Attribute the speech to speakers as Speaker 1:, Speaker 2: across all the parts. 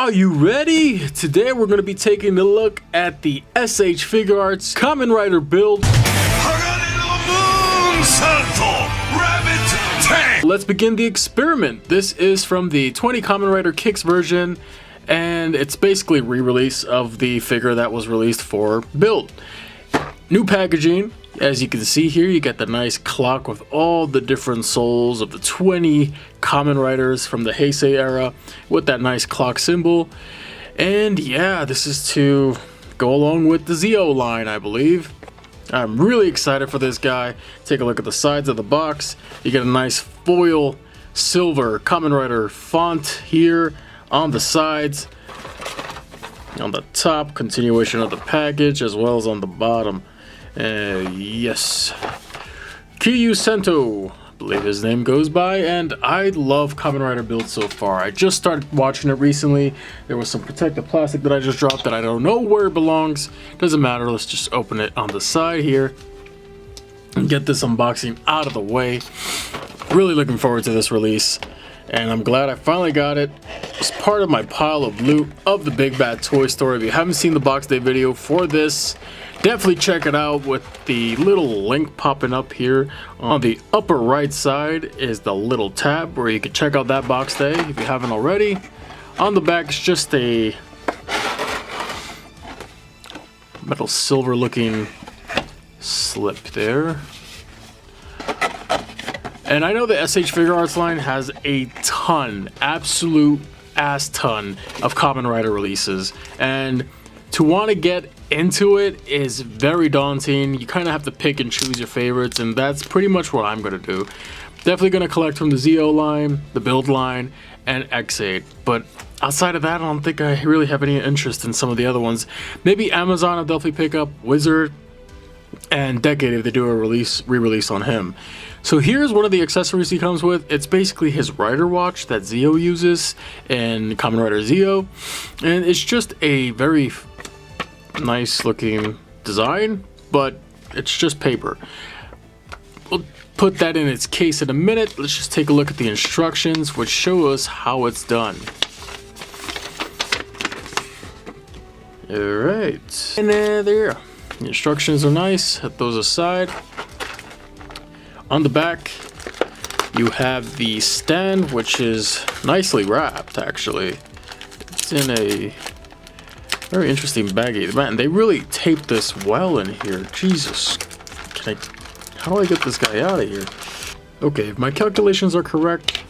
Speaker 1: Are you ready? Today we're going to be taking a look at the SH Figuarts Kamen Rider build. Let's begin the experiment. This is from the 20 Kamen Rider Kicks version, and it's basically a re-release of the figure that was released for build. New packaging. As you can see here, you get the nice clock with all the different souls of the 20 Kamen Riders from the Heisei era with that nice clock symbol. And yeah, this is to go along with the Zio line, I believe. I'm really excited for this guy. Take a look at the sides of the box. You get a nice foil silver Kamen Rider font here on the sides. On the top, continuation of the package, as well as on the bottom. Yes, Kiyu Sento, I believe his name goes by, and I love Kamen Rider builds so far. I just started watching it recently. There was some protective plastic that I just dropped that I don't know where it belongs. Doesn't matter, let's just open it on the side here and get this unboxing out of the way. Really looking forward to this release, and I'm glad I finally got it. It's part of my pile of loot of the Big Bad Toy Store. If you haven't seen the box day video for this, definitely check it out with the little link popping up here. On the upper right side is the little tab where you can check out that box day if you haven't already. On the back is just a metal silver looking slip there. And I know the SH Figuarts line has a ton, absolute ass ton of Kamen Rider releases, and to want to get into it is very daunting. You kind of have to pick and choose your favorites, and that's pretty much what I'm going to do. Definitely going to collect from the Zio line, the Build line, and X8, but outside of that, I don't think I really have any interest in some of the other ones. Maybe Amazon I'll definitely pick up, Wizard, and Decade if they do a re-release on him. So here's one of the accessories he comes with. It's basically his rider watch that Zio uses in Kamen Rider Zio, and it's just a very nice looking design, but it's just paper. We'll put that in its case in a minute. Let's just take a look at the instructions, which show us how it's done. Alright, and there you go. The instructions are nice. Set those aside. On the back, you have the stand, which is nicely wrapped, actually. It's in a very interesting baggie. Man, they really taped this well in here. Jesus. How do I get this guy out of here? Okay, if my calculations are correct,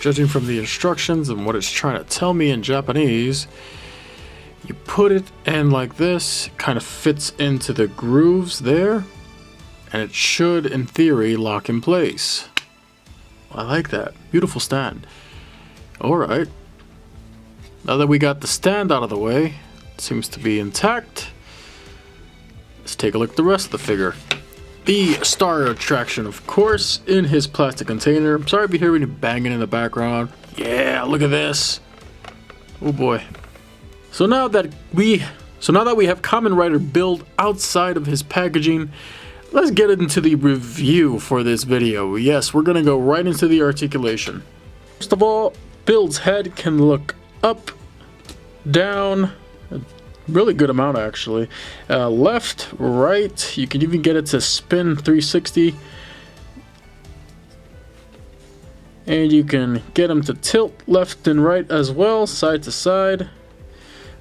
Speaker 1: judging from the instructions and what it's trying to tell me in Japanese, you put it in like this, kind of fits into the grooves there, and it should, in theory, lock in place. I like that. Beautiful stand. Alright. Now that we got the stand out of the way, it seems to be intact. Let's take a look at the rest of the figure. The star attraction, of course, in his plastic container. I'm sorry if you hear any banging in the background. Yeah, look at this. Oh boy. So now that we have Kamen Rider build outside of his packaging, let's get into the review for this video. Yes, we're gonna go right into the articulation. First of all, Build's head can look up, down, a really good amount actually. Left, right, you can even get it to spin 360. And you can get him to tilt left and right as well, side to side.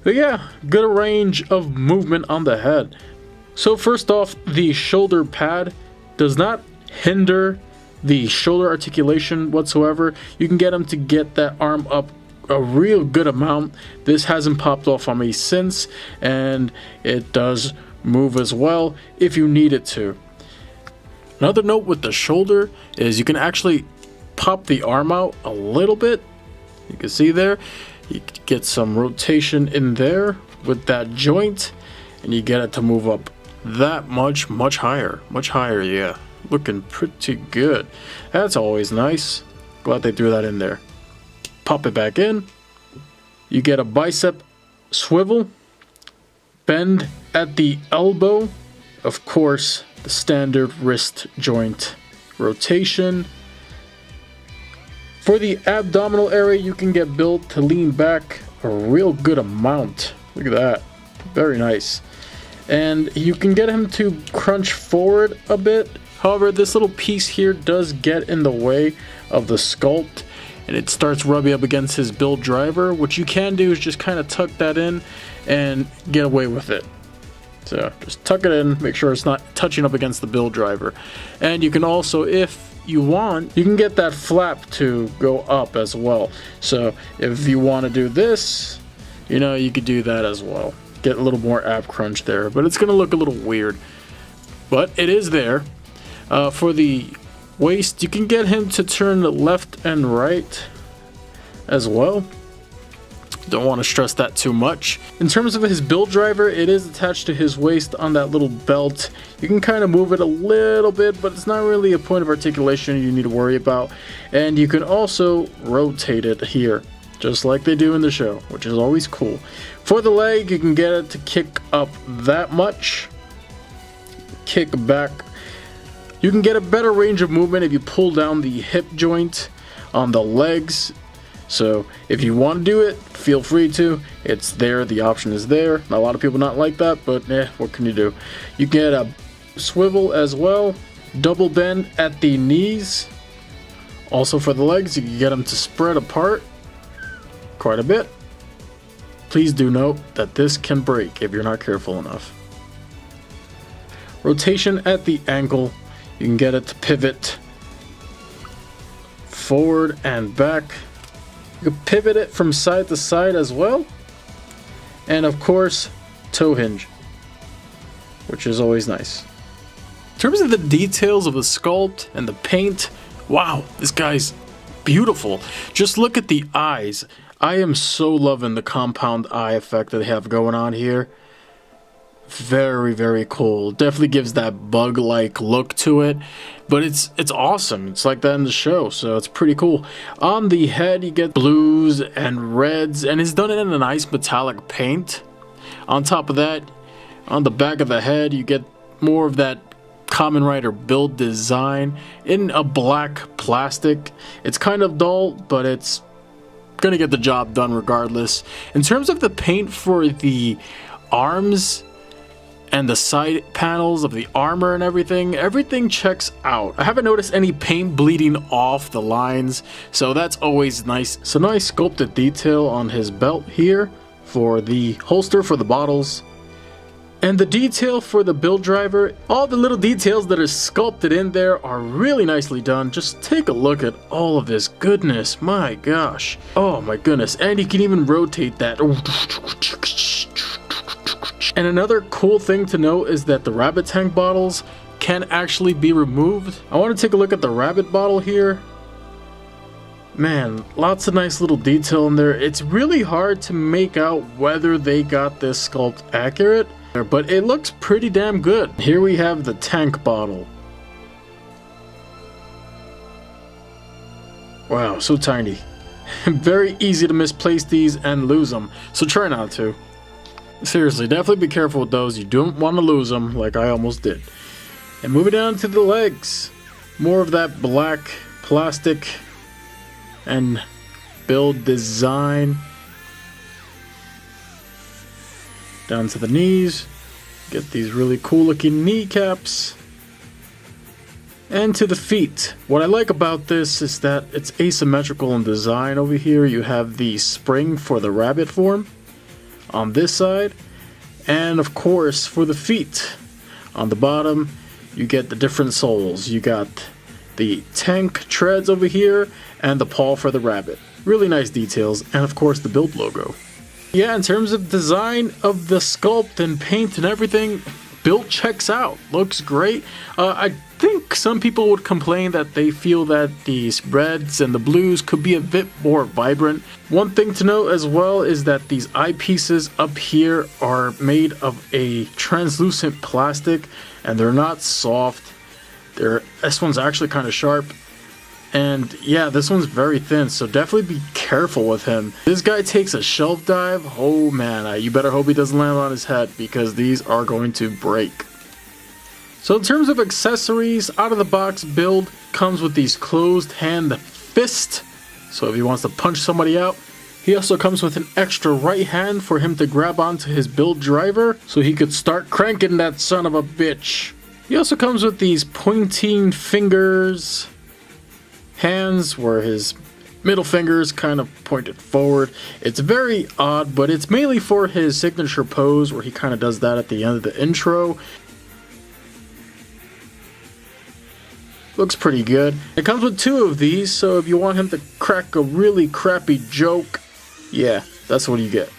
Speaker 1: But yeah, good range of movement on the head. So first off, the shoulder pad does not hinder the shoulder articulation whatsoever. You can get him to get that arm up a real good amount. This hasn't popped off on me since, and it does move as well if you need it to. Another note with the shoulder is you can actually pop the arm out a little bit. You can see there. You get some rotation in there with that joint, and you get it to move up that much higher, yeah. Looking pretty good. That's always nice. Glad they threw that in there. Pop it back in. You get a bicep swivel, bend at the elbow, of course the standard wrist joint rotation. For the abdominal area, you can get built to lean back a real good amount. Look at that. Very nice. And you can get him to crunch forward a bit. However, this little piece here does get in the way of the sculpt, and it starts rubbing up against his build driver. What you can do is just kind of tuck that in and get away with it. So just tuck it in, make sure it's not touching up against the build driver. And you can also, if you want, you can get that flap to go up as well. So if you want to do this, you know, you could do that as well. Get a little more ab crunch there, but it's gonna look a little weird, but it is there. For the waist, you can get him to turn left and right as well. Don't want to stress that too much. In terms of his build driver, it is attached to his waist on that little belt. You can kind of move it a little bit, but it's not really a point of articulation you need to worry about. And you can also rotate it here, just like they do in the show, which is always cool. For the leg, you can get it to kick up that much, kick back. You can get a better range of movement if you pull down the hip joint on the legs. So if you want to do it, feel free to. It's there, the option is there. A lot of people not like that, but what can you do? You get a swivel as well, double bend at the knees. Also for the legs, you can get them to spread apart quite a bit. Please do note that this can break if you're not careful enough. Rotation at the ankle, you can get it to pivot forward and back. You can pivot it from side to side as well. And of course, toe hinge, which is always nice. In terms of the details of the sculpt and the paint, wow, this guy's beautiful. Just look at the eyes. I am so loving the compound eye effect that they have going on here. Very, very cool. Definitely gives that bug-like look to it, but it's awesome. It's like that in the show, so it's pretty cool. On the head, you get blues and reds, and it's done in a nice metallic paint. On top of that, on the back of the head, you get more of that Kamen Rider build design in a black plastic. It's kind of dull, but it's gonna get the job done regardless. In terms of the paint for the arms and the side panels of the armor and everything checks out. I haven't noticed any paint bleeding off the lines, so that's always nice. So nice sculpted detail on his belt here for the holster for the bottles. And the detail for the build driver, all the little details that are sculpted in there are really nicely done. Just take a look at all of this goodness, my gosh. Oh my goodness, and you can even rotate that. And another cool thing to note is that the RabbitTank bottles can actually be removed. I want to take a look at the Rabbit bottle here. Man, lots of nice little detail in there. It's really hard to make out whether they got this sculpt accurate, but it looks pretty damn good. Here we have the tank bottle. Wow, so tiny. Very easy to misplace these and lose them, so try not to. Seriously, definitely be careful with those. You don't want to lose them like I almost did. And moving down to the legs, more of that black plastic and build design. Down to the knees, get these really cool looking kneecaps. And to the feet. What I like about this is that it's asymmetrical in design. Over here you have the spring for the rabbit form on this side, and of course for the feet on the bottom you get the different soles. You got the tank treads over here and the paw for the rabbit. Really nice details, and of course the build logo. Yeah, in terms of design of the sculpt and paint and everything, build checks out. Looks great. I think some people would complain that they feel that these reds and the blues could be a bit more vibrant. One thing to note as well is that these eyepieces up here are made of a translucent plastic, and they're not soft. This one's actually kind of sharp. And yeah, this one's very thin, so definitely be careful with him. This guy takes a shelf dive. Oh man, you better hope he doesn't land on his head, because these are going to break. So in terms of accessories, out of the box build comes with these closed hand fist. So if he wants to punch somebody out, He also comes with an extra right hand for him to grab onto his build driver so he could start cranking that son of a bitch. He also comes with these pointing fingers, hands where his middle fingers kind of pointed forward. It's very odd, but it's mainly for his signature pose where he kind of does that at the end of the intro. Looks pretty good. It comes with 2 of these, so if you want him to crack a really crappy joke, yeah, that's what you get.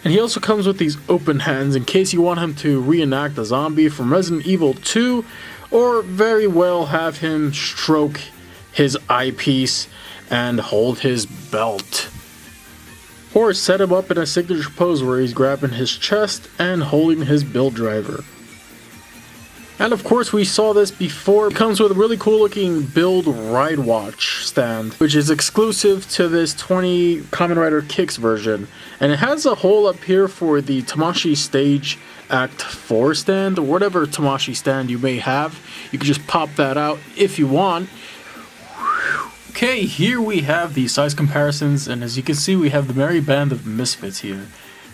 Speaker 1: And he also comes with these open hands in case you want him to reenact a zombie from Resident Evil 2, or very well have him stroke his eyepiece and hold his belt. Or set him up in a signature pose where he's grabbing his chest and holding his build driver. And of course we saw this before. It comes with a really cool looking build ride watch stand, which is exclusive to this 20 Kamen Rider Kicks version. And it has a hole up here for the Tamashii Stage Act 4 stand, or whatever Tamashii stand you may have. You can just pop that out if you want. Okay, here we have the size comparisons, and as you can see we have the merry band of misfits here,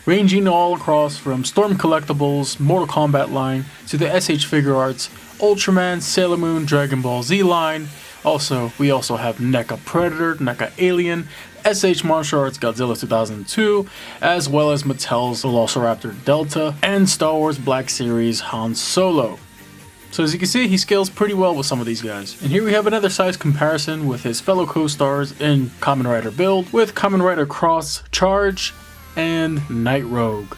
Speaker 1: ranging all across from Storm Collectibles, Mortal Kombat line, to the SH Figuarts, Ultraman, Sailor Moon, Dragon Ball Z line. We also have NECA Predator, NECA Alien, SH Monster Arts Godzilla 2002, as well as Mattel's Velociraptor Delta, and Star Wars Black Series Han Solo. So as you can see, he scales pretty well with some of these guys. And here we have another size comparison with his fellow co-stars in Kamen Rider build, with Kamen Rider Cross Charge and Night Rogue.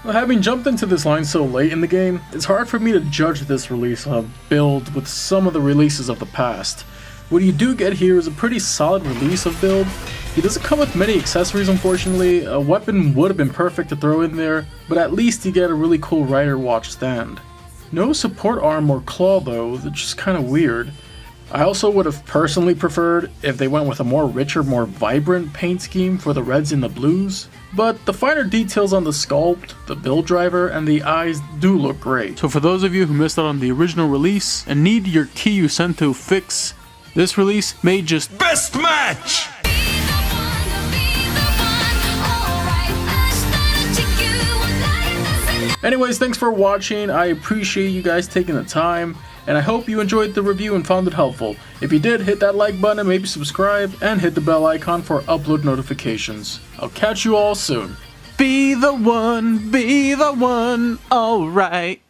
Speaker 1: Well, having jumped into this line so late in the game, it's hard for me to judge this release of build with some of the releases of the past. What you do get here is a pretty solid release of build. He doesn't come with many accessories, unfortunately. A weapon would have been perfect to throw in there, but at least you get a really cool rider watch stand. No support arm or claw though, which is kind of weird. I also would have personally preferred if they went with a more richer, more vibrant paint scheme for the reds and the blues, but the finer details on the sculpt, the build driver, and the eyes do look great. So for those of you who missed out on the original release and need your Kyu Sento fix, this release may just BEST MATCH! Anyways, thanks for watching. I appreciate you guys taking the time, and I hope you enjoyed the review and found it helpful. If you did, hit that like button, maybe subscribe, and hit the bell icon for upload notifications. I'll catch you all soon. Be the one, alright.